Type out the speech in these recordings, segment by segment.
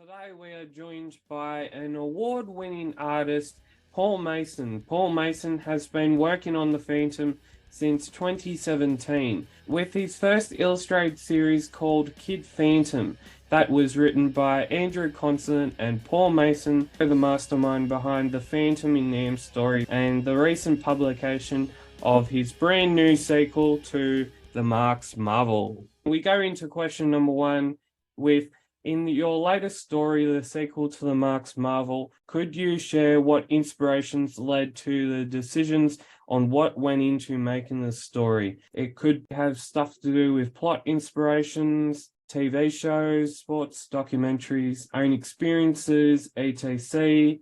Today we are joined by an award-winning artist, Paul Mason. Paul Mason has been working on the Phantom since 2017 with his first illustrated series called Kid Phantom that was written by Andrew Constant and Paul Mason, the mastermind behind the Phantom in Nam story and the recent publication of his brand new sequel to the Marx Marvel. We go into question number one with, in your latest story, the sequel to the Marx Marvel, could you share what inspirations led to the decisions on what went into making the story? It could have stuff to do with plot inspirations, TV shows, sports documentaries, own experiences, etc.,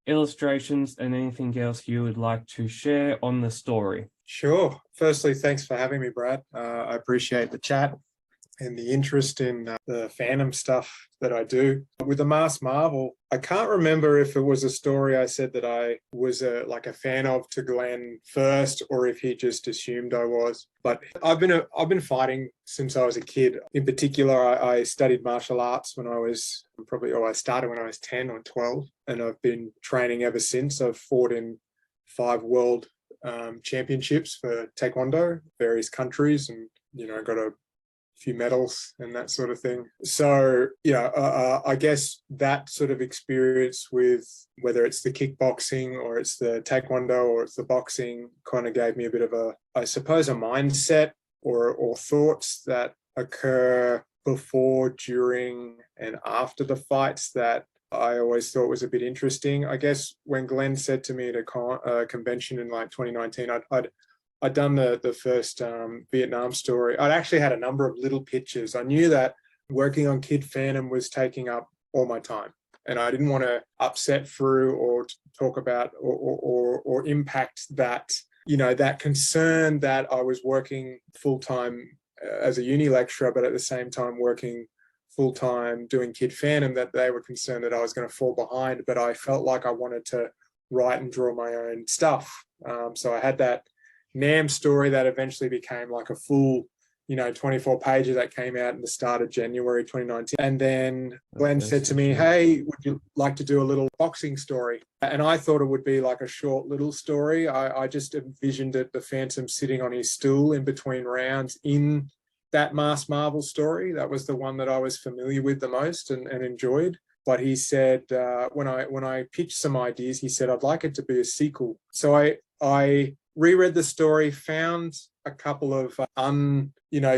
illustrations, and anything else you would like to share on the story. Sure. Firstly, thanks for having me, Brad. I appreciate the chat and the interest in the Phantom stuff that I do. With the Marx Marvel, I can't remember if it was a story I said that I was a fan of to Glenn first, or if he just assumed I was. But I've been fighting since I was a kid. In particular, I studied martial arts when I started when I was 10 or 12, and I've been training ever since. I've fought in 5 world championships for Taekwondo, various countries, and got a few medals and that sort of thing. So, I guess that sort of experience with whether it's the kickboxing or it's the Taekwondo or it's the boxing kind of gave me a bit of a mindset or thoughts that occur before, during, and after the fights that I always thought was a bit interesting. I guess when Glenn said to me at a convention in 2019, I'd done the first Vietnam story. I'd actually had a number of little pictures. I knew that working on Kid Phantom was taking up all my time, and I didn't want to upset Frew or talk about or impact that, that concern that I was working full-time as a uni lecturer, but at the same time working full-time doing Kid Phantom, that they were concerned that I was going to fall behind. But I felt like I wanted to write and draw my own stuff. So I had that Nam story that eventually became like a full, 24 pages that came out in the start of January 2019. And then Glenn said to me, hey, would you like to do a little boxing story? And I thought it would be like a short little story. I just envisioned it, the Phantom sitting on his stool in between rounds in that Marx Marvel story. That was the one that I was familiar with the most and enjoyed. But he said, when I pitched some ideas, he said, I'd like it to be a sequel. So I reread the story, found a couple of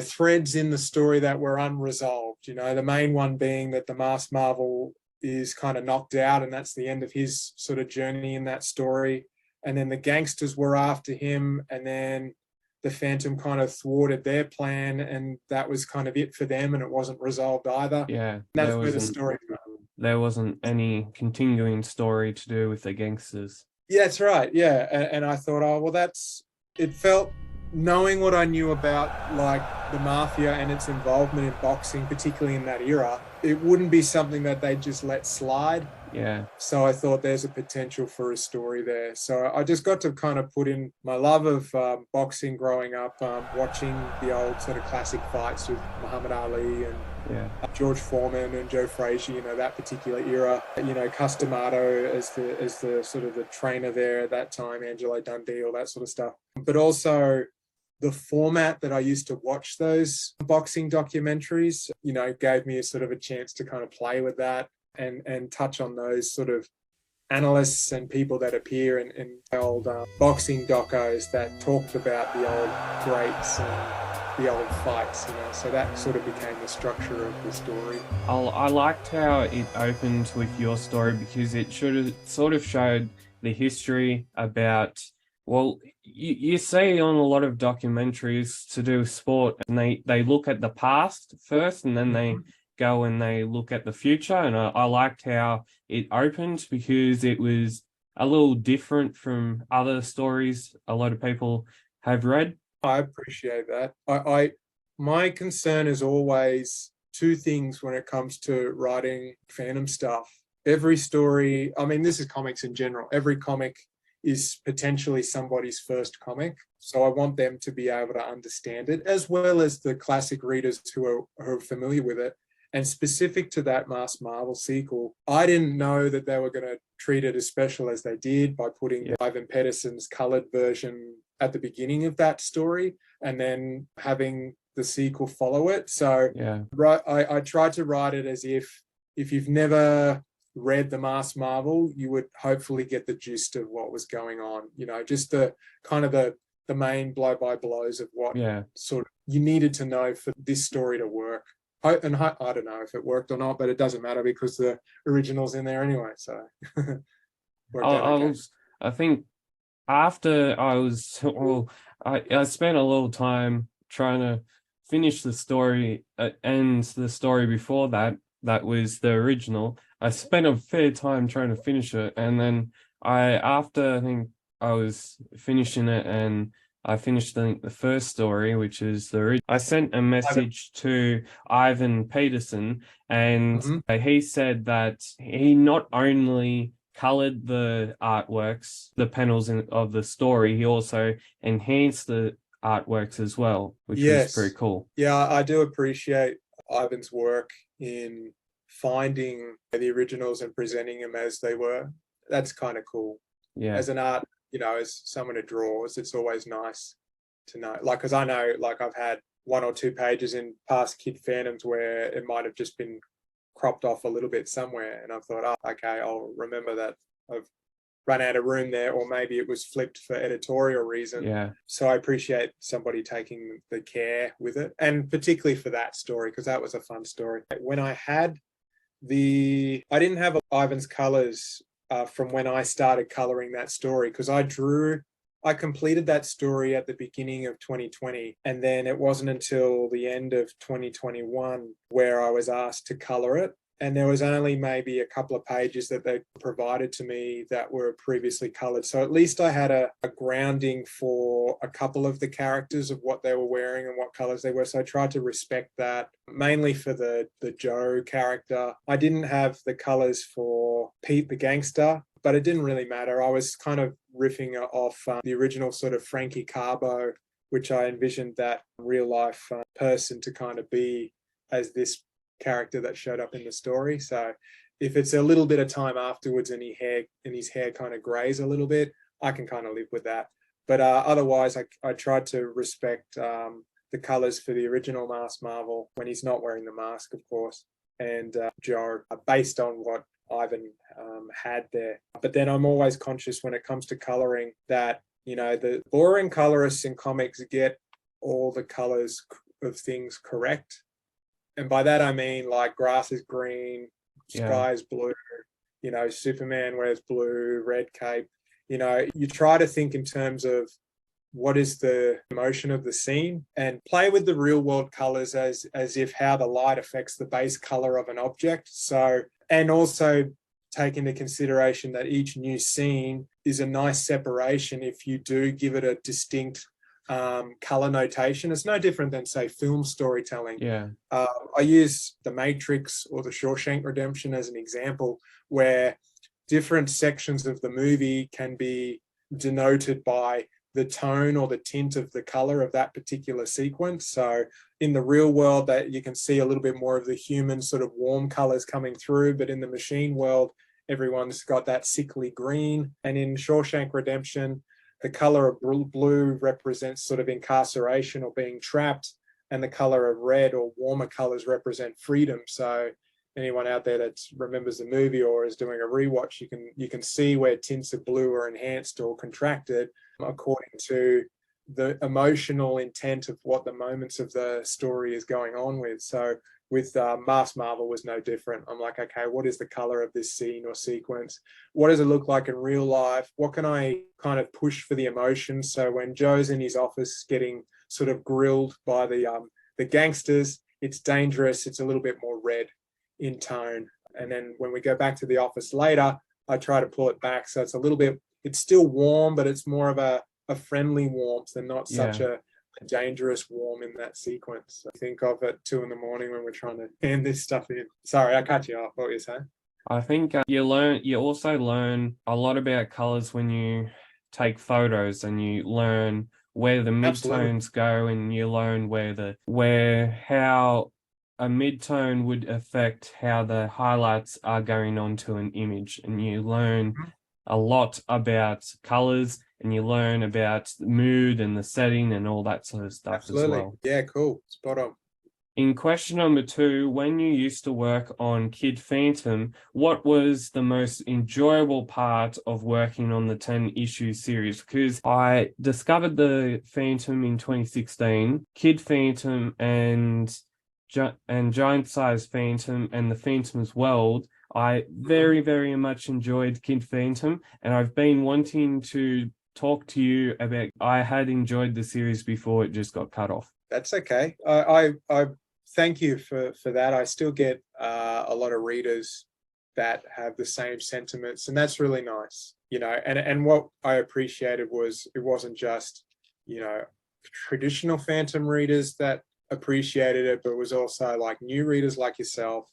threads in the story that were unresolved. The main one being that the Marx Marvel is kind of knocked out, and that's the end of his sort of journey in that story. And then the gangsters were after him, and then the Phantom kind of thwarted their plan, and that was kind of it for them, and it wasn't resolved either. Yeah, that's where the story. There wasn't any continuing story to do with the gangsters. Yeah, that's right. Yeah. And I thought, it felt, knowing what I knew about like the mafia and its involvement in boxing, particularly in that era, it wouldn't be something that they'd just let slide. Yeah. So I thought there's a potential for a story there. So I just got to kind of put in my love of boxing growing up, watching the old sort of classic fights with Muhammad Ali and George Foreman and Joe Frazier, that particular era, Cus D'Amato as the sort of the trainer there at that time, Angelo Dundee, all that sort of stuff. But also the format that I used to watch those boxing documentaries, gave me a sort of a chance to kind of play with that and touch on those sort of analysts and people that appear in old boxing docos that talked about the old greats and the old fights, so that sort of became the structure of the story. I liked how it opened with your story because it sort of showed the history about, well, you see on a lot of documentaries to do with sport, and they look at the past first and then they go and they look at the future. And I liked how it opened because it was a little different from other stories a lot of people have read. I appreciate that. My concern is always 2 things when it comes to writing Phantom stuff. Every story, this is comics in general, every comic is potentially somebody's first comic. So I want them to be able to understand it, as well as the classic readers who are familiar with it. And specific to that Mass Marvel sequel, I didn't know that they were going to treat it as special as they did by putting Ivan Pedersen's colored version at the beginning of that story and then having the sequel follow it. So I tried to write it as if you've never read the Mass Marvel, you would hopefully get the gist of what was going on. You know, just the kind of the main blow by blows of what sort of you needed to know for this story to work. I don't know if it worked or not, but it doesn't matter because the original's in there anyway. So I think after I spent a little time trying to finish the story and the story before that was the original. I spent a fair time trying to finish it, and then after I think I was finishing it and I finished the first story, which is I sent a message to Ivan Pedersen, and he said that he not only colored the artworks, the panels of the story, he also enhanced the artworks as well, which was pretty cool. Yeah, I do appreciate Ivan's work in finding the originals and presenting them as they were. That's kind of cool. Yeah. As an art, you know, as someone who draws, it's always nice to know. Like, because I know, like, I've had 1 or 2 pages in past Kid Phantoms where it might have just been cropped off a little bit somewhere, and I've thought, oh, okay, I'll remember that I've run out of room there, or maybe it was flipped for editorial reason. Yeah. So I appreciate somebody taking the care with it, and particularly for that story, because that was a fun story. When I had I didn't have Ivan's colors from when I started coloring that story, because I completed that story at the beginning of 2020, and then it wasn't until the end of 2021 where I was asked to color it. And there was only maybe a couple of pages that they provided to me that were previously colored. So at least I had a grounding for a couple of the characters of what they were wearing and what colors they were. So I tried to respect that, mainly for the Joe character. I didn't have the colors for Pete the gangster, but it didn't really matter. I was kind of riffing off the original sort of Frankie Carbo, which I envisioned that real life person to kind of be as this character that showed up in the story. So if it's a little bit of time afterwards and his hair kind of grays a little bit, I can kind of live with that. But otherwise, I tried to respect the colors for the original Mass Marvel when he's not wearing the mask, of course, and Joe, based on what Ivan had there. But then I'm always conscious when it comes to coloring that, you know, the boring colorists in comics get all the colors of things correct. And by that, I mean, like, grass is green, sky is blue, you know, Superman wears blue, red cape. You know, you try to think in terms of what is the emotion of the scene and play with the real world colors as if how the light affects the base color of an object. So, and also take into consideration that each new scene is a nice separation if you do give it a distinct color notation. It's no different than, say, film storytelling. I use The Matrix or The Shawshank Redemption as an example, where different sections of the movie can be denoted by the tone or the tint of the color of that particular sequence. So in the real world, that you can see a little bit more of the human sort of warm colors coming through, but in the machine world, everyone's got that sickly green. And in Shawshank Redemption, the color of blue represents sort of incarceration or being trapped, and the color of red or warmer colors represent freedom. So anyone out there that remembers the movie or is doing a rewatch, you can see where tints of blue are enhanced or contracted according to the emotional intent of what the moments of the story is going on with. So with Mass Marvel was no different. I'm like, okay, what is the color of this scene or sequence? What does it look like in real life? What can I kind of push for the emotion? So when Joe's in his office getting sort of grilled by the gangsters, it's dangerous. It's a little bit more red in tone. And then when we go back to the office later, I try to pull it back. So it's a little bit, it's still warm, but it's more of a friendly warmth and not such a dangerous warm in that sequence. I think of at 2 a.m. when we're trying to hand this stuff in. Sorry, I cut you off. What were you saying? I think you also learn a lot about colors when you take photos, and you learn where the midtones go, and you learn how a mid-tone would affect how the highlights are going onto an image, and you learn a lot about colors, and you learn about the mood and the setting and all that sort of stuff. Absolutely. As well. Yeah, cool. Spot on. In question number 2, when you used to work on Kid Phantom, what was the most enjoyable part of working on the 10-issue series? Because I discovered the Phantom in 2016, Kid Phantom and Giant Size Phantom and the Phantom's World. I very, very much enjoyed Kid Phantom, and I've been wanting to talk to you about. I had enjoyed the series before it just got cut off. That's okay. I thank you for that. I still get a lot of readers that have the same sentiments, and that's really nice. And what I appreciated was it wasn't just, traditional Phantom readers that appreciated it, but it was also like new readers like yourself,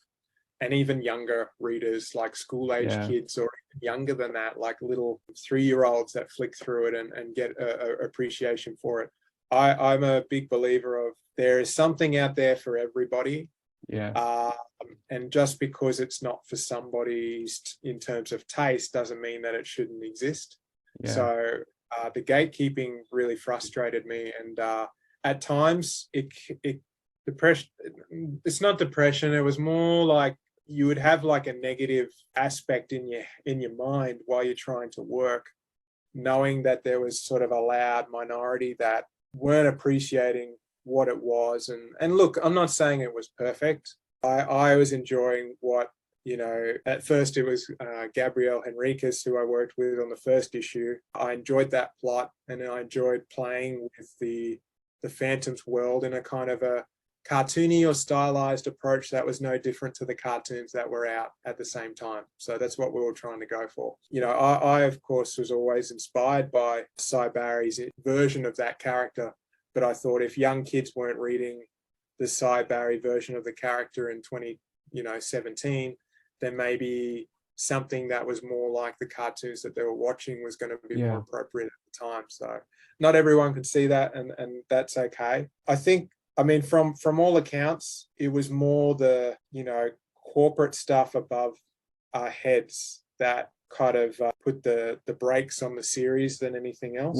and even younger readers like school-age kids, or even younger than that, like little 3-year-olds that flick through it and get a appreciation for it. I'm a big believer of there is something out there for everybody. Yeah. And just because it's not for somebody in terms of taste doesn't mean that it shouldn't exist. Yeah. So the gatekeeping really frustrated me. And at times depression, it's not depression. It was more like you would have like a negative aspect in your mind while you're trying to work, knowing that there was sort of a loud minority that weren't appreciating what it was. And look, I'm not saying it was perfect. I was enjoying what, at first it was Gabriel Henriquez, who I worked with on the first issue. I enjoyed that plot, and I enjoyed playing with the Phantom's world in a kind of a cartoony or stylized approach that was no different to the cartoons that were out at the same time. So that's what we were trying to go for. I of course was always inspired by Cy Barry's version of that character, but I thought if young kids weren't reading the Cy Barry version of the character in 2017, then maybe something that was more like the cartoons that they were watching was going to be more appropriate at the time. So not everyone could see that, and that's okay. I mean, from all accounts, it was more the, corporate stuff above our heads that kind of put the brakes on the series than anything else.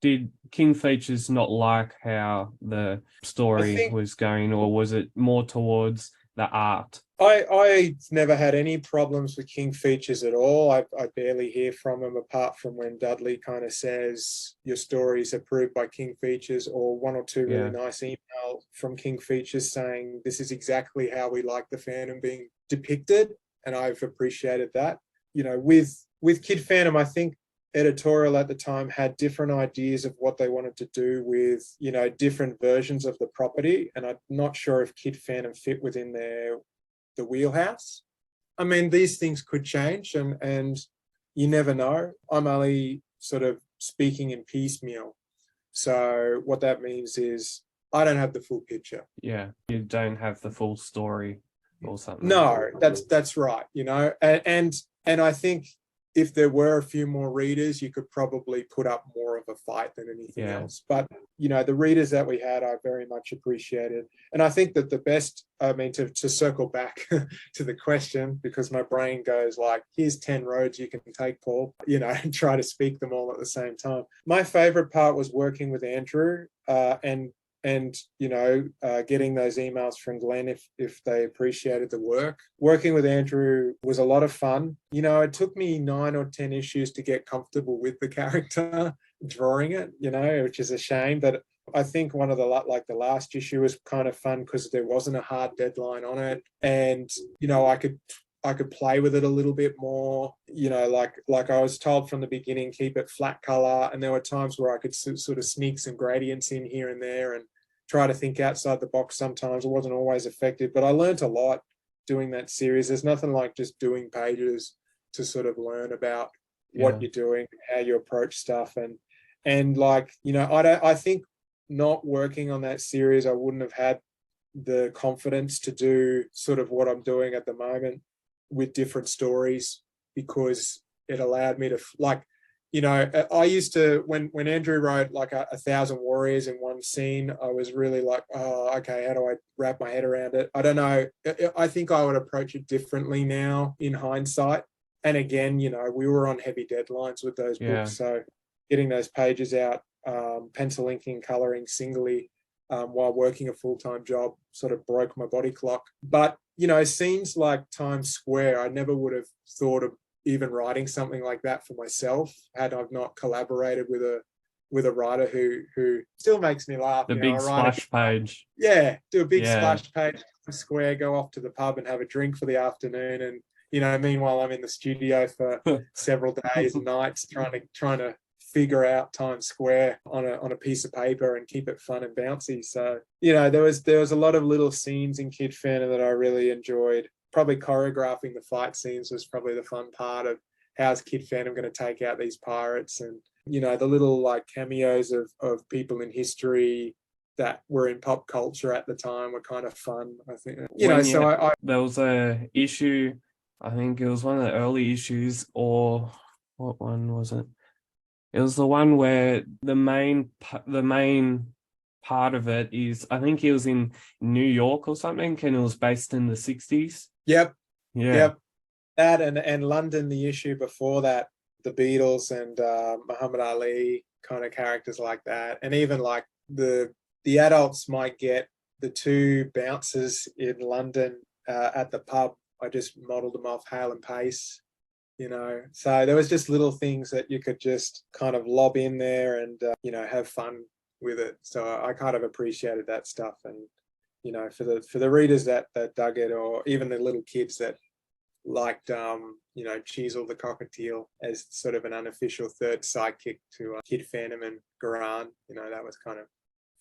Did King Features not like how the story was going, or was it more towards the art? I never had any problems with King Features at all. I barely hear from him, apart from when Dudley kind of says your story is approved by King Features, or one or two really nice email from King Features saying this is exactly how we like the Phantom being depicted, and I've appreciated that. With Kid Phantom, I think editorial at the time had different ideas of what they wanted to do with, different versions of the property, and I'm not sure if Kid Phantom fit within the wheelhouse. I mean, these things could change, and you never know. I'm only sort of speaking in piecemeal. So what that means is I don't have the full picture. Yeah, you don't have the full story or something. No, that's right. And I think if there were a few more readers, you could probably put up more of a fight than anything else. But, the readers that we had, I very much appreciated. And I think that the best, to circle back to the question, because my brain goes like, here's 10 roads you can take, Paul, and try to speak them all at the same time. My favorite part was working with Andrew and getting those emails from Glenn if they appreciated the work. Working with Andrew was a lot of fun. It took me 9 or 10 issues to get comfortable with the character, drawing it, which is a shame. But I think one of the last issue was kind of fun because there wasn't a hard deadline on it, and I could play with it a little bit more, like I was told from the beginning, keep it flat color. And there were times where I could sort of sneak some gradients in here and there and try to think outside the box. Sometimes it wasn't always effective, but I learned a lot doing that series. There's nothing like just doing pages to sort of learn about what you're doing, how you approach stuff. I think not working on that series, I wouldn't have had the confidence to do sort of what I'm doing at the moment with different stories, because it allowed me to, I used to, when Andrew wrote like a thousand warriors in one scene, I was really like, oh, okay, how do I wrap my head around it? I don't know. I think I would approach it differently now in hindsight. And again, we were on heavy deadlines with those Yeah. books, so getting those pages out, pencil inking, coloring singly, while working a full-time job sort of broke my body clock. But scenes like Times Square, I never would have thought of even writing something like that for myself had I not collaborated with a writer who still makes me laugh. The I big write splash page. do a big Yeah. splash page, Square, go off to the pub and have a drink for the afternoon, and meanwhile I'm in the studio for several days and nights trying to figure out Times Square on a piece of paper and keep it fun and bouncy. So there was a lot of little scenes in Kid Phantom that I really enjoyed. Probably choreographing the fight scenes was probably the fun part of how's Kid Phantom going to take out these pirates, and the little like cameos of people in history that were in pop culture at the time were kind of fun. I think there was a issue, I think it was one of the early issues, or what one was it? It was the one where the main part of it is, I think it was in New York or something, and it was based in the 60s. Yep. Yeah. Yep. That and London, the issue before that, the Beatles and Muhammad Ali, kind of characters like that. And even like the adults might get the two bouncers in London at the pub. I just modeled them off Hale and Pace, So there was just little things that you could just kind of lob in there and, have fun with it. So I kind of appreciated that stuff. And, for the readers that dug it, or even the little kids that liked, Cheezel the Cockatiel as sort of an unofficial third sidekick to Kid Phantom and Garan, that was kind of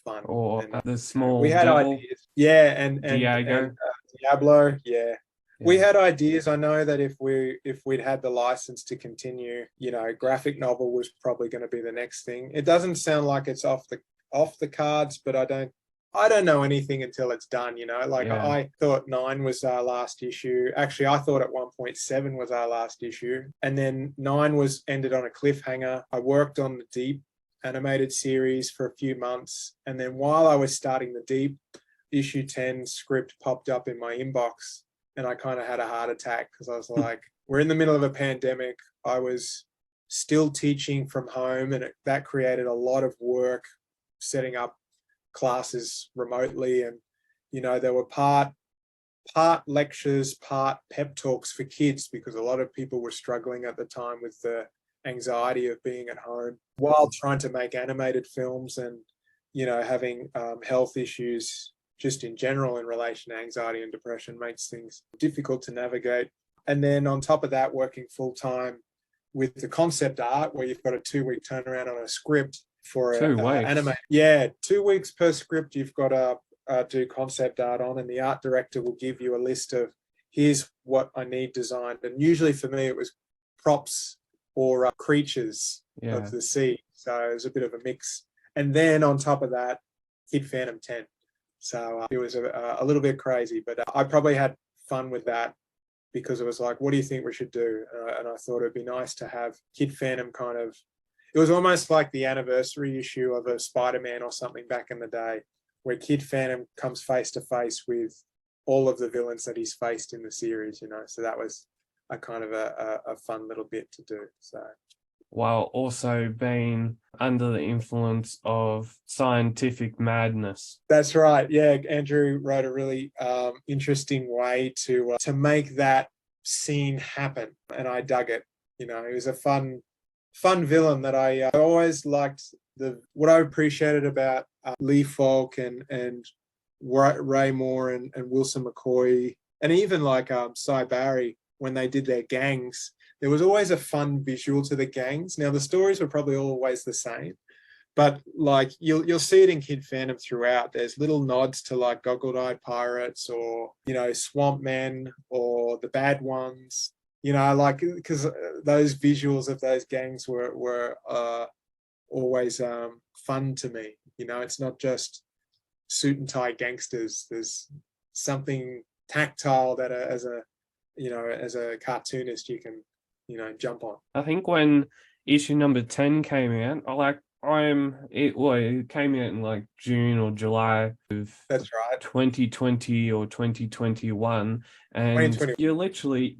fun. Or and, the small we had devil, ideas. Yeah, and Diego. Diablo, yeah. We had ideas. I know that if we'd had the license to continue, graphic novel was probably going to be the next thing. It doesn't sound like it's off the cards, but I don't know anything until it's done. I thought 9 was our last issue. Actually, I thought at 1.7 was our last issue, and then 9 ended on a cliffhanger. I worked on the Deep animated series for a few months, and then while I was starting the Deep, issue 10 script popped up in my inbox, and I kind of had a heart attack because I was like, we're in the middle of a pandemic. I was still teaching from home, and that created a lot of work setting up classes remotely. And, there were part lectures, part pep talks for kids, because a lot of people were struggling at the time with the anxiety of being at home while trying to make animated films and, having health issues just in general in relation to anxiety and depression makes things difficult to navigate. And then on top of that, working full time with the concept art, where you've got a 2-week turnaround on a script for anime. Yeah, 2 weeks per script you've got to do concept art on, and the art director will give you a list of, here's what I need designed. And usually for me, it was props or creatures of the sea. So it was a bit of a mix. And then on top of that, Kid Phantom 10. So it was a little bit crazy, but I probably had fun with that because it was like, what do you think we should do? And I thought it'd be nice to have Kid Phantom kind of, it was almost like the anniversary issue of a Spider-Man or something back in the day, where Kid Phantom comes face to face with all of the villains that he's faced in the series, So that was a kind of a fun little bit to do. So, while also being under the influence of scientific madness. That's right. Yeah, Andrew wrote a really interesting way to make that scene happen, and I dug it. It was a fun villain that I always liked. What I appreciated about Lee Falk and Ray Moore and Wilson McCoy, and even like Cy Barry, when they did their gangs, there was always a fun visual to the gangs. Now, the stories were probably always the same, but like you'll see it in Kid Phantom throughout. There's little nods to like Goggle-Eyed Pirates, or Swamp Men, or the Bad Ones. Like, because those visuals of those gangs were always fun to me. It's not just suit and tie gangsters. There's something tactile that as a cartoonist you can jump on. I think when issue number 10 came out, it came out in like June or July of That's right. 2020 or 2021, and 2020. you're literally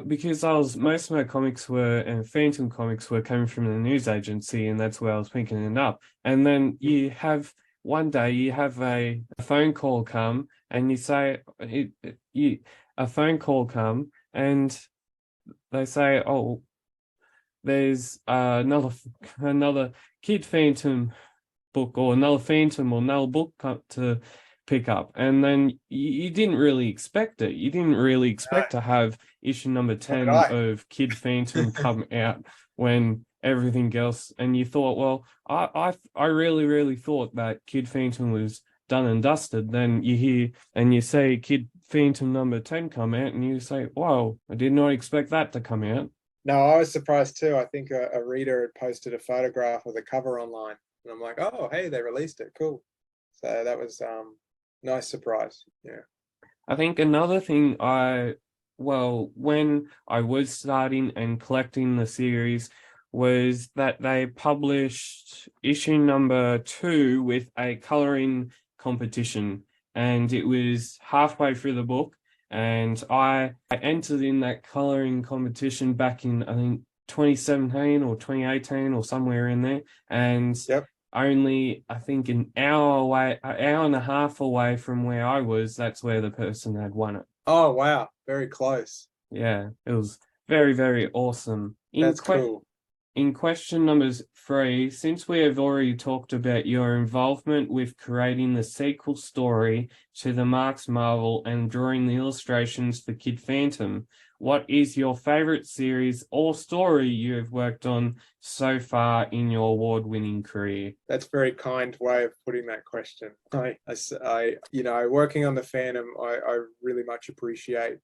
because most of my comics were and Phantom comics were coming from the news agency, and that's where I was picking it up. And then one day you have a phone call come, and you say a phone call come, and they say, oh, there's another Kid Phantom book, or another Phantom or another book to pick up. And then you didn't really expect it. You didn't really expect to have issue number Nor 10 did I. of Kid Phantom come out when everything else, and you thought, well, I really, really thought that Kid Phantom was done and dusted. Then you hear and you say Kid Phantom number 10 come out, and you say, wow, I did not expect that to come out. No, I was surprised too. I think a reader had posted a photograph of the cover online, and I'm like, oh, hey, they released it. Cool. So that was nice surprise. Yeah. I think another thing when I was starting and collecting the series, was that they published issue number 2 with a coloring competition, and it was halfway through the book, and I entered in that coloring competition back in, I think, 2017 or 2018 or somewhere in there, and Yep. only, I think, an hour and a half away from where I was, that's where the person had won it. Oh, wow. Very close. Yeah, it was very, very awesome. That's cool. In question number 3, since we have already talked about your involvement with creating the sequel story to the Marx Marvel and drawing the illustrations for Kid Phantom, what is your favorite series or story you have worked on so far in your award-winning career? That's a very kind way of putting that question. Working on the Phantom, I really much appreciate.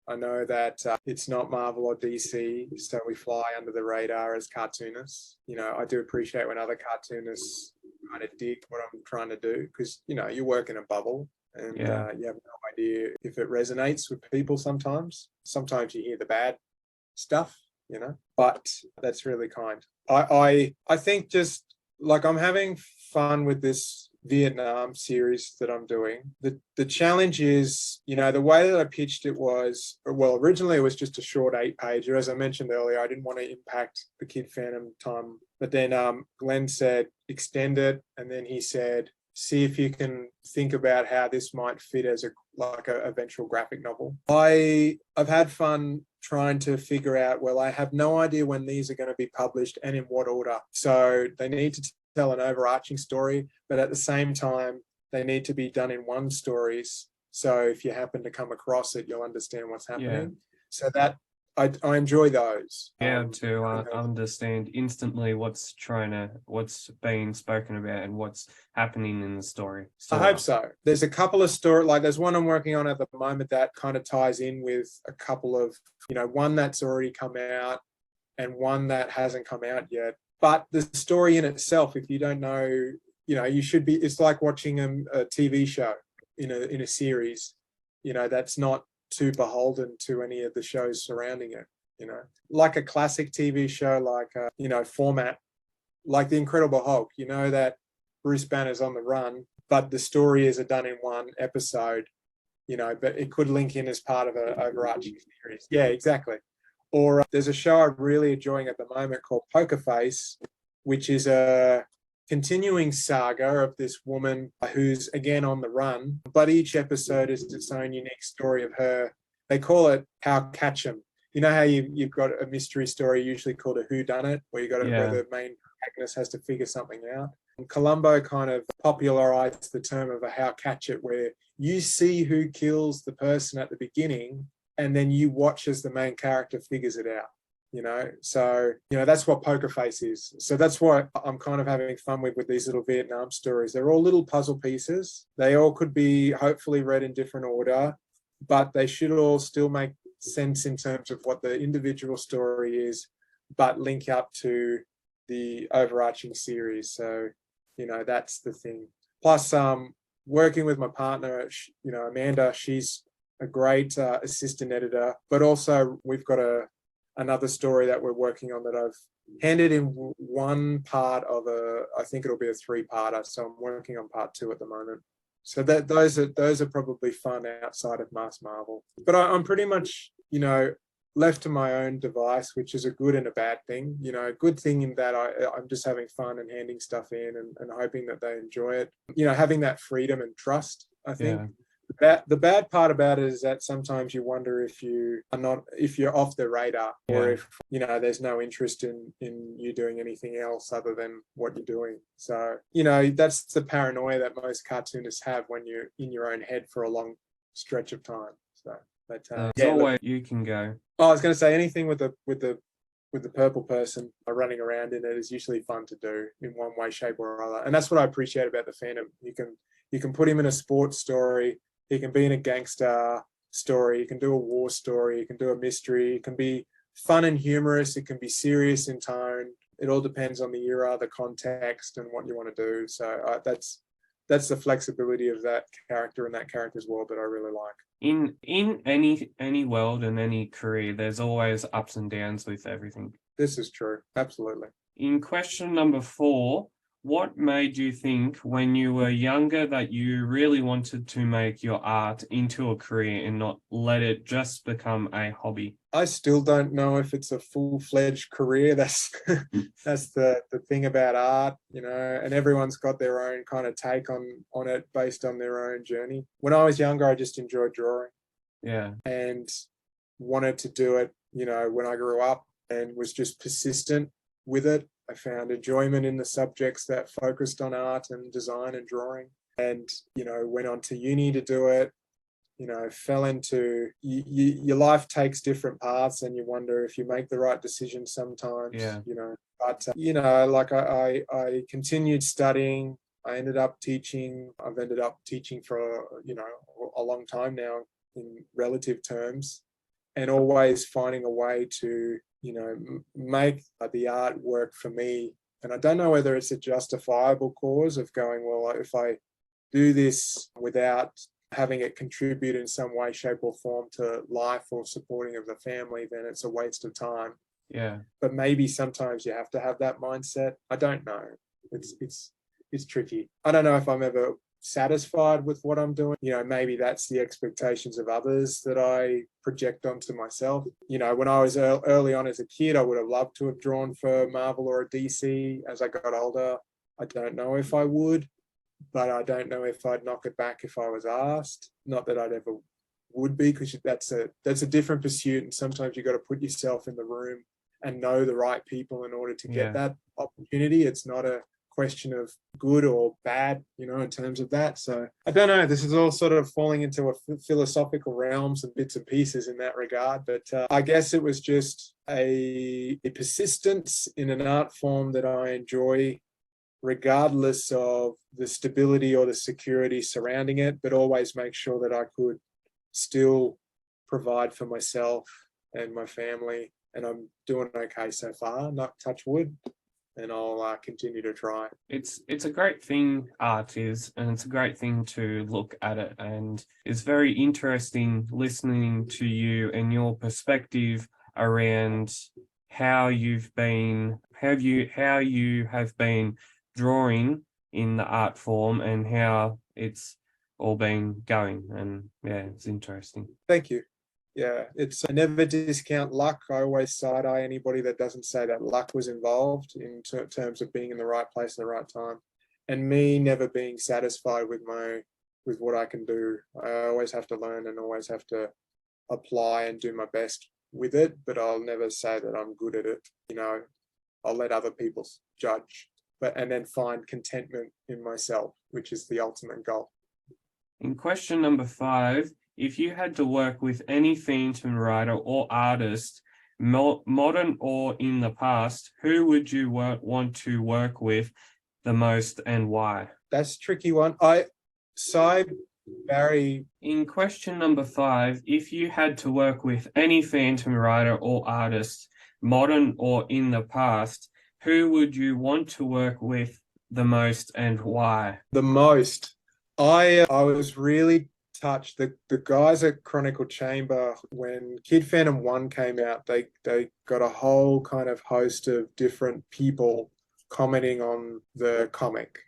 I know that it's not Marvel or DC, so we fly under the radar as cartoonists. I do appreciate when other cartoonists kind of dig what I'm trying to do, because, you work in a bubble, and you have no idea if it resonates with people sometimes. Sometimes you hear the bad stuff, but that's really kind. I think just like I'm having fun with this Vietnam series that I'm doing. The challenge is, the way that I pitched it was, well, originally it was just a short 8-pager. As I mentioned earlier, I didn't want to impact the Kid Phantom time. But then Glenn said, extend it. And then he said, see if you can think about how this might fit as a eventual graphic novel. I've had fun trying to figure out, well, I have no idea when these are going to be published and in what order. So they need to tell an overarching story, but at the same time, they need to be done in one stories. So if you happen to come across it, you'll understand what's happening. Yeah. So that I enjoy those. To understand instantly what's being spoken about and what's happening in the story. I hope so. There's a couple of there's one I'm working on at the moment that kind of ties in with a couple of, one that's already come out and one that hasn't come out yet. But the story in itself, if you don't know, you should be, it's like watching a TV show in a series, that's not too beholden to any of the shows surrounding it, like a classic TV show, like format, like The Incredible Hulk, that Bruce Banner's on the run, but the story is done in one episode, but it could link in as part of an overarching series. Yeah, exactly. Or there's a show I'm really enjoying at the moment called Poker Face, which is a continuing saga of this woman who's again on the run, but each episode is its own unique story of her. They call it How Catch 'Em. You know how you've got a mystery story usually called a whodunit, where where the main protagonist has to figure something out. And Columbo kind of popularized the term of a How Catch It, where you see who kills the person at the beginning, and then you watch as the main character figures it out. So that's what Poker Face is. So that's what I'm kind of having fun with these little Vietnam stories. They're all little puzzle pieces. They all could be hopefully read in different order, but they should all still make sense in terms of what the individual story is, but link up to the overarching series. So that's the thing. Plus working with my partner, Amanda, she's a great assistant editor, but also we've got a another story that we're working on that I've handed in one part of I think it'll be a 3-parter. So I'm working on part 2 at the moment. So that those are probably fun outside of Mass Marvel. But I'm pretty much, left to my own device, which is a good and a bad thing. A good thing in that I'm just having fun and handing stuff in and hoping that they enjoy it. Having that freedom and trust, I think. Yeah. The bad part about it is that sometimes you wonder if you're off the radar, or if there's no interest in you doing anything else other than what you're doing. So that's the paranoia that most cartoonists have when you're in your own head for a long stretch of time. So there's always you can go. I was going to say, anything with the purple person running around in it is usually fun to do in one way, shape, or other. And that's what I appreciate about the Phantom. You can put him in a sports story. He can be in a gangster story. You can do a war story. You can do a mystery. It can be fun and humorous. It can be serious in tone. It all depends on the era, the context, and what you want to do. So that's the flexibility of that character and that character's world that I really like. In any world and any career, there's always ups and downs with everything. This is true. Absolutely. In question number 4, what made you think when you were younger that you really wanted to make your art into a career and not let it just become a hobby? I still don't know if it's a full-fledged career. That's the thing about art, and everyone's got their own kind of take on it based on their own journey. When I was younger, I just enjoyed drawing. Yeah. And wanted to do it, when I grew up, and was just persistent with it. I found enjoyment in the subjects that focused on art and design and drawing, and, went on to uni to do it, fell into, your life takes different paths and you wonder if you make the right decision sometimes, but, like I continued studying. I ended up teaching. I've ended up teaching for, a long time now in relative terms, and always finding a way to, make the art work for me. And I don't know whether it's a justifiable cause of going, well, if I do this without having it contribute in some way, shape, or form to life or supporting of the family, then it's a waste of time. Yeah. But maybe sometimes you have to have that mindset. I don't know. It's tricky. I don't know if I'm ever satisfied with what I'm doing. Maybe that's the expectations of others that I project onto myself. When I was early on as a kid, I would have loved to have drawn for Marvel or a DC. As I got older, I don't know if I would, but I don't know if I'd knock it back if I was asked. Not that I'd ever would be, because that's a different pursuit, and sometimes you got to put yourself in the room and know the right people in order to get that opportunity. It's not a question of good or bad, in terms of that. So I don't know. This is all sort of falling into a philosophical realms and bits and pieces in that regard. But I guess it was just a persistence in an art form that I enjoy, regardless of the stability or the security surrounding it, but always make sure that I could still provide for myself and my family. And I'm doing okay so far, not touch wood. And I'll continue to try. It's a great thing, art is, and it's a great thing to look at it. And it's very interesting listening to you and your perspective around how you have been drawing in the art form and how it's all been going. And it's interesting. Thank you. Yeah, I never discount luck. I always side-eye anybody that doesn't say that luck was involved in terms of being in the right place at the right time, and me never being satisfied with what I can do. I always have to learn and always have to apply and do my best with it, but I'll never say that I'm good at it. I'll let other people judge, and then find contentment in myself, which is the ultimate goal. In question number 5, if you had to work with any Phantom writer or artist, modern or in the past, who would you want to work with the most and why? That's a tricky one. Barry. In question number 5, if you had to work with any Phantom writer or artist, modern or in the past, who would you want to work with the most and why? The most. I was really touch. The guys at Chronicle Chamber, when Kid Phantom 1 came out, they got a whole kind of host of different people commenting on the comic,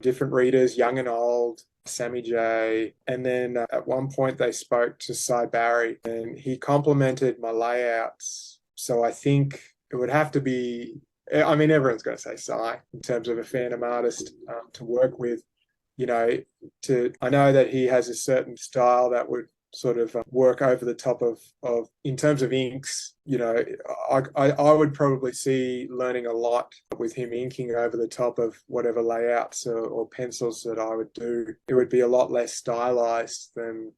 different readers, young and old, Sammy J. And then at one point they spoke to Cy Barry and he complimented my layouts. So I think it would have to be, I mean, everyone's going to say Cy in terms of a Phantom artist to work with. I know that he has a certain style that would sort of work over the top of in terms of inks. I would probably see learning a lot with him inking over the top of whatever layouts or pencils that I would do. It would be a lot less stylized than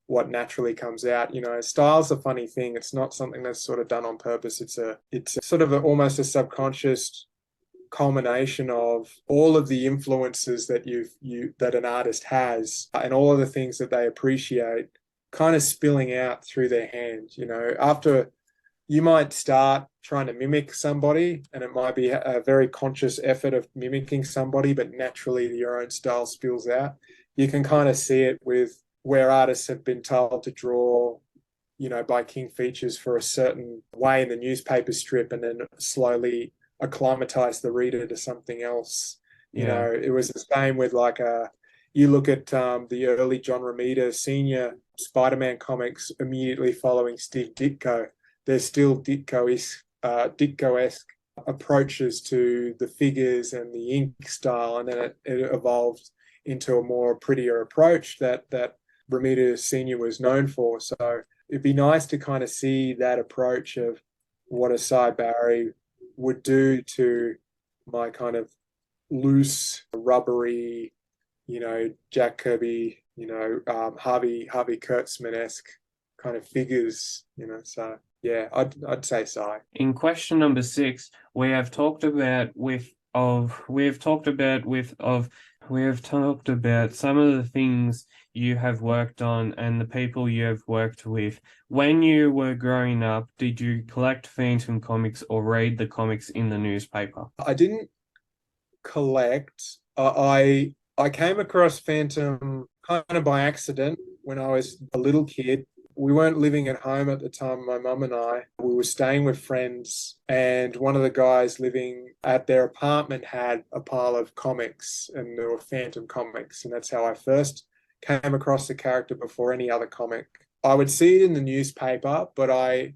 what naturally comes out. Style's a funny thing. It's not something that's sort of done on purpose. It's sort of almost a subconscious culmination of all of the influences that that an artist has and all of the things that they appreciate kind of spilling out through their hand. After you might start trying to mimic somebody and it might be a very conscious effort of mimicking somebody, but naturally your own style spills out. You can kind of see it with where artists have been told to draw by King Features for a certain way in the newspaper strip and then slowly acclimatize the reader to something else. It was the same with you look at the early John Romita Sr. Spider-Man comics immediately following Steve Ditko. There's still Ditko-esque approaches to the figures and the ink style, and then it evolved into a more prettier approach that Romita Sr. was known for. So it'd be nice to kind of see that approach of what a Cy Barry would do to my kind of loose, rubbery, Jack Kirby, Harvey Kurtzman-esque kind of figures, So yeah, I'd say Cy. In question number 6, we have talked about some of the things you have worked on and the people you have worked with. When you were growing up, did you collect Phantom comics or read the comics in the newspaper? I didn't collect. I came across Phantom kind of by accident when I was a little kid. We weren't living at home at the time, my mum and I. We were staying with friends, and one of the guys living at their apartment had a pile of comics, and there were Phantom comics, and that's how I first came across the character before any other comic. I would see it in the newspaper, but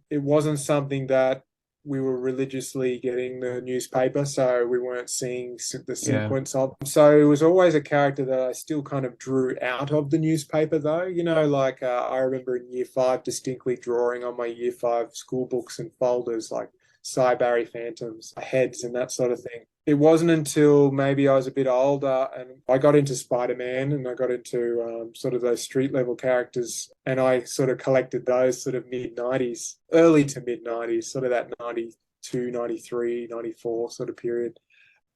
it wasn't something that we were religiously getting the newspaper, so we weren't seeing the sequence of. So it was always a character that I still kind of drew out of the newspaper, though. I remember in year 5 distinctly drawing on my year 5 school books and folders like Cy Barry Phantoms, heads, and that sort of thing. It wasn't until maybe I was a bit older and I got into Spider-Man and I got into sort of those street level characters, and I sort of collected those sort of mid-90s, early to mid-90s, sort of that 92, 93, 94 sort of period.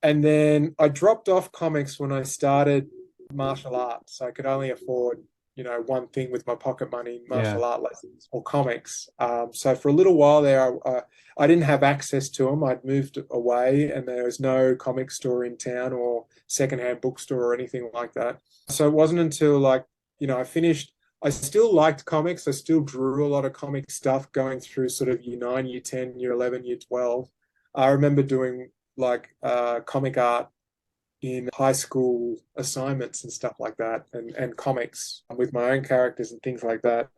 And then I dropped off comics when I started martial arts. I could only afford one thing with my pocket money, martial art lessons or comics. So for a little while there, I didn't have access to them. I'd moved away and there was no comic store in town or secondhand bookstore or anything like that. So it wasn't until I finished. I still liked comics. I still drew a lot of comic stuff going through sort of year 9, year 10, year 11, year 12. I remember doing comic art in high school assignments and stuff like that, and comics with my own characters and things like that.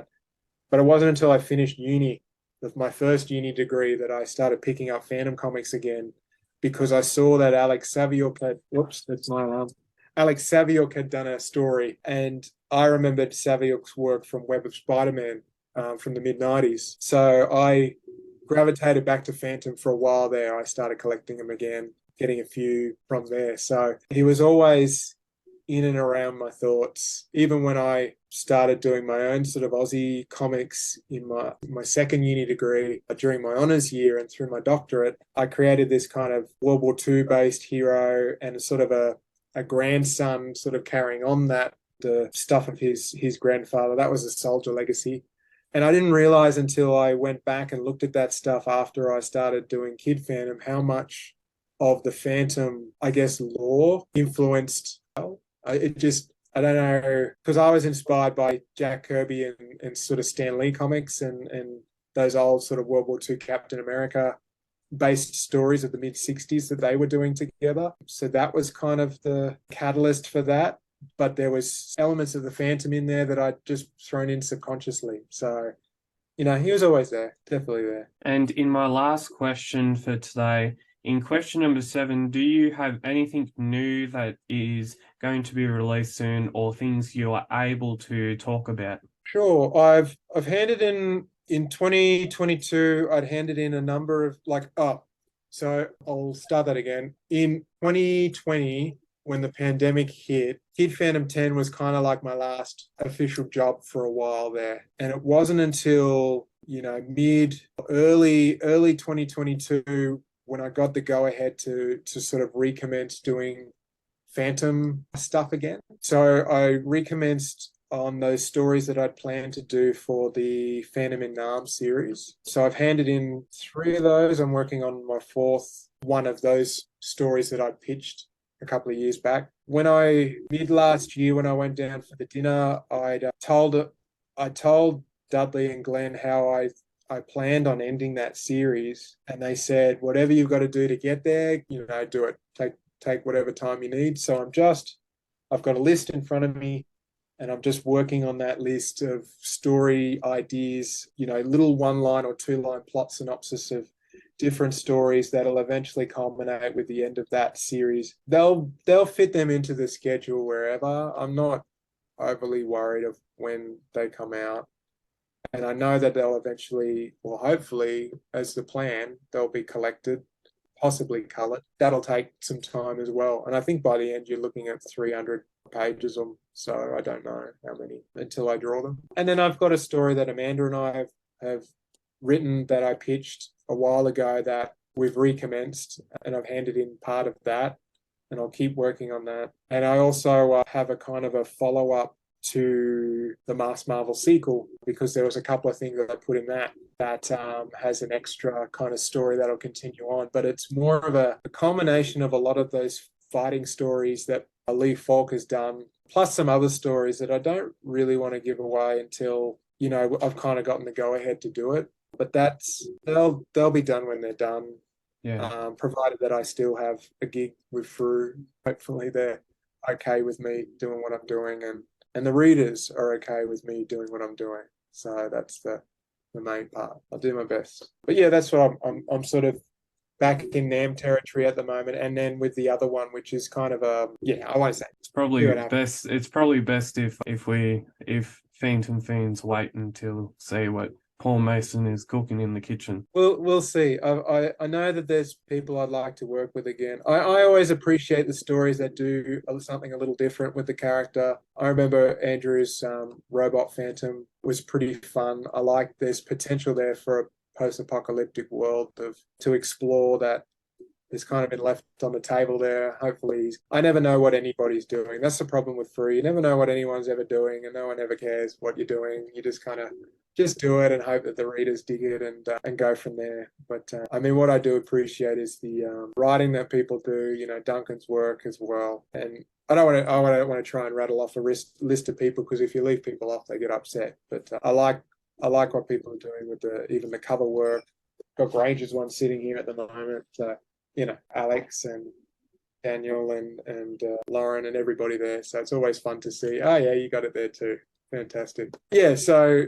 But it wasn't until I finished uni, with my first uni degree, that I started picking up Phantom comics again, because I saw that Alex Saviuk had done a story, and I remembered Saviuk's work from Web of Spider-Man from the mid-90s. So I gravitated back to Phantom for a while there. I started collecting them again, getting a few from there. So he was always in and around my thoughts. Even when I started doing my own sort of Aussie comics in my second uni degree, during my honours year and through my doctorate, I created this kind of World War II based hero and a sort of a grandson sort of carrying on the stuff of his grandfather. That was a soldier legacy. And I didn't realize until I went back and looked at that stuff after I started doing Kid Phantom how much of the Phantom, I guess, lore influenced. I I don't know, because I was inspired by Jack Kirby and sort of Stan Lee comics and those old sort of World War II Captain America based stories of the mid 60s that they were doing together. So that was kind of the catalyst for that. But there was elements of the Phantom in there that I'd just thrown in subconsciously. So, he was always there, definitely there. And in my last question for today, in question number 7, do you have anything new that is going to be released soon or things you are able to talk about? Sure. I've handed in 2022, I'd handed in a number of so I'll start that again. In 2020, when the pandemic hit, Kid Phantom 10 was kind of like my last official job for a while there. And it wasn't until, early 2022 when I got the go ahead to sort of recommence doing Phantom stuff again. So I recommenced on those stories that I'd planned to do for the Phantom in Nam series. So I've handed in 3 of those. I'm working on my 4th one of those stories that I pitched a couple of years back. Mid last year, when I went down for the dinner, I told Dudley and Glenn how I planned on ending that series, and they said, whatever you've got to do to get there, do it. Take whatever time you need. So I've got a list in front of me, and I'm just working on that list of story ideas, little 1-line or 2-line plot synopsis of different stories that'll eventually culminate with the end of that series. They'll fit them into the schedule wherever. I'm not overly worried of when they come out. And I know that they'll eventually, or hopefully, as the plan, they'll be collected, possibly colored. That'll take some time as well. And I think by the end, you're looking at 300 pages or so. I don't know how many until I draw them. And then I've got a story that Amanda and I have written that I pitched a while ago that we've recommenced, and I've handed in part of that, and I'll keep working on that. And I also have a kind of a follow-up to the Masked Marvel sequel, because there was a couple of things that I put in that has an extra kind of story that'll continue on. But it's more of a culmination of a lot of those fighting stories that Lee Falk has done, plus some other stories that I don't really want to give away until, I've kind of gotten the go-ahead to do it. But they'll be done when they're done. Yeah. Provided that I still have a gig with Frew. Hopefully they're okay with me doing what I'm doing, and the readers are okay with me doing what I'm doing. So that's the main part. I'll do my best. But yeah, that's what I'm sort of back in NAM territory at the moment, and then with the other one, which is kind of I won't say. It's probably best if Phantom Fiends wait until see what Paul Mason is cooking in the kitchen. We'll see. I know that there's people I'd like to work with again. I always appreciate the stories that do something a little different with the character. I remember Andrew's Robot Phantom was pretty fun. I like there's potential there for a post-apocalyptic world to explore that has kind of been left on the table there. Hopefully, I never know what anybody's doing. That's the problem with Free. You never know what anyone's ever doing, and no one ever cares what you're doing. You just kind of just do it and hope that the readers dig it and go from there. But I mean, what I do appreciate is the writing that people do. Duncan's work as well. And I don't want to try and rattle off a list of people, because if you leave people off, they get upset. But I like what people are doing with even the cover work. Got Granger's one sitting here at the moment. Alex and Daniel and Lauren and everybody there. So it's always fun to see, oh yeah, you got it there too. Fantastic. Yeah, so,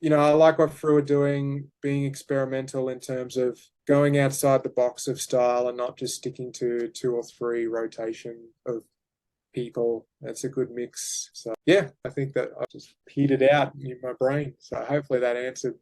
I like what Frew are doing, being experimental in terms of going outside the box of style and not just sticking to 2 or 3 rotation of people. That's a good mix. So yeah, I think that I just petered out in my brain. So hopefully that answered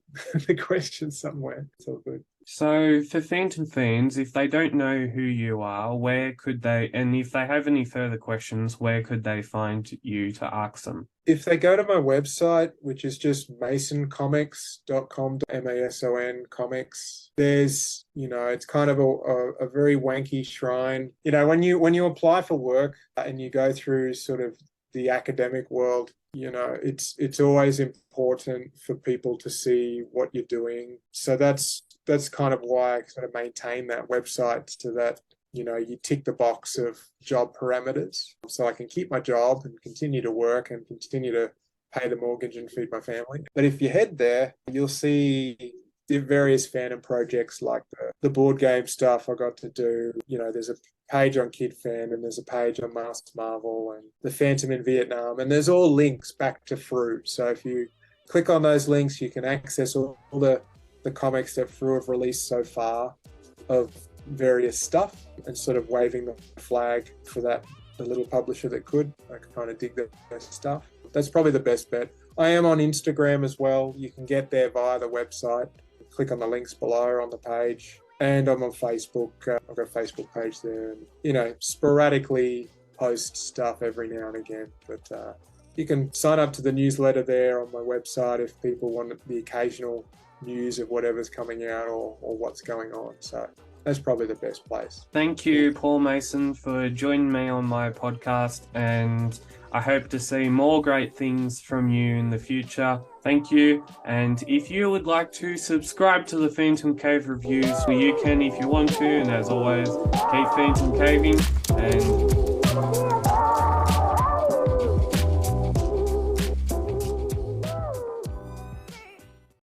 the question somewhere. It's all good. So for Phantom Fiends, if they don't know who you are, where could they, and if they have any further questions, where could they find you to ask them? If they go to my website, which is just masoncomics.com, MASON comics, there's, it's kind of a very wanky shrine. When you apply for work and you go through sort of the academic world, it's always important for people to see what you're doing. So that's kind of why I sort of maintain that website, to that you tick the box of job parameters so I can keep my job and continue to work and continue to pay the mortgage and feed my family. But if you head there, you'll see the various fandom projects like the board game stuff I got to do. There's a page on Kid Fandom, there's a page on Masked Marvel and the Phantom in Vietnam, and there's all links back to Frew. So if you click on those links, you can access all the comics that Frew have released so far of various stuff and sort of waving the flag for the little publisher that could. I kind of dig that stuff. That's probably the best bet. I am on Instagram as well. You can get there via the website. Click on the links below on the page. And I'm on Facebook. I've got a Facebook page there. And, sporadically post stuff every now and again. But you can sign up to the newsletter there on my website if people want the occasional news of whatever's coming out or what's going on. So that's probably the best place. Thank you, Paul Mason, for joining me on my podcast, and I hope to see more great things from you in the future. Thank you. And if you would like to subscribe to the Phantom Cave Reviews, well, you can if you want to. And as always, keep Phantom Caving and